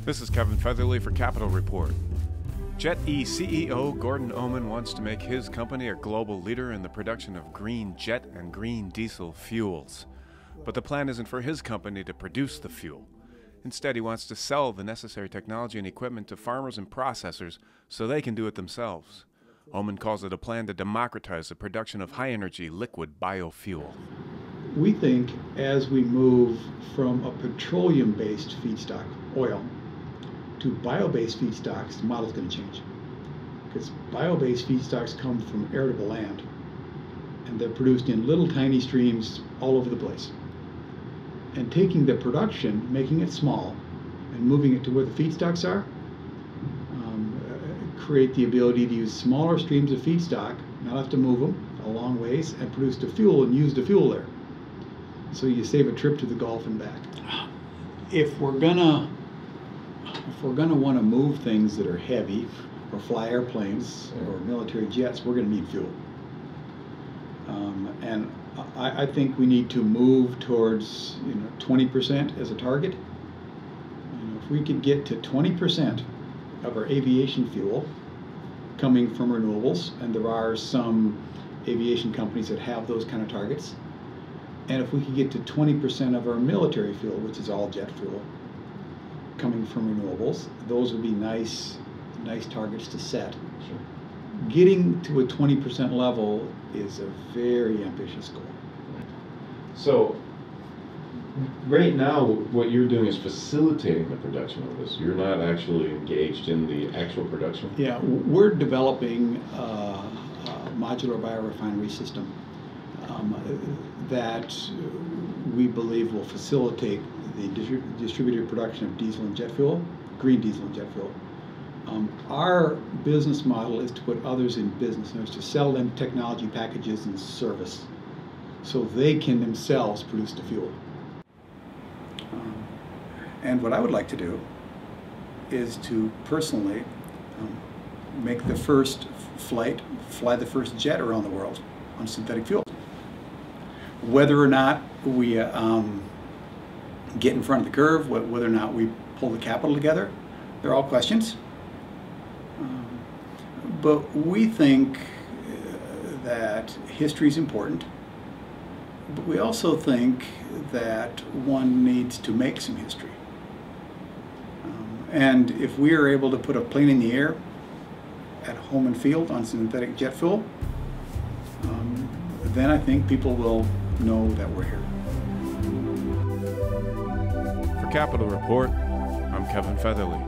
This is Kevin Featherly for Capital Report. JetE CEO Gordon Ommen wants to make his company a global leader in the production of green jet and green diesel fuels. But the plan isn't for his company to produce the fuel. Instead, he wants to sell the necessary technology and equipment to farmers and processors so they can do it themselves. Ommen calls it a plan to democratize the production of high-energy liquid biofuel. We think as we move from a petroleum-based feedstock, oil, to bio-based feedstocks, the model's going to change. Because bio-based feedstocks come from arable land, and they're produced in little tiny streams all over the place. And taking the production, making it small, and moving it to where the feedstocks are, create the ability to use smaller streams of feedstock, not have to move them a long ways, and produce the fuel and use the fuel there. So you save a trip to the Gulf and back. If we're gonna want to move things that are heavy, or fly airplanes or military jets, we're going to need fuel. And I think we need to move towards 20% as a target. If we could get to 20% of our aviation fuel coming from renewables, and there are some aviation companies that have those kind of targets, and if we could get to 20% of our military fuel, which is all jet fuel, coming from renewables, those would be nice targets to set. Sure. Getting to a 20% level is a very ambitious goal. So right now, what you're doing is facilitating the production of this. You're not actually engaged in the actual production? Yeah, we're developing a modular biorefinery system that we believe will facilitate the distributed production of diesel and jet fuel, green diesel and jet fuel. Our business model is to put others in business, and it's to sell them technology packages and service so they can themselves produce the fuel. And what I would like to do is to personally make the first flight, fly the first jet around the world on synthetic fuel. Whether or not we get in front of the curve, whether or not we pull the capital together, they're all questions. But we think that history is important, but we also think that one needs to make some history. And if we are able to put a plane in the air at home and field on synthetic jet fuel, then I think people will know that we're here. For Capital Report, I'm Kevin Featherly.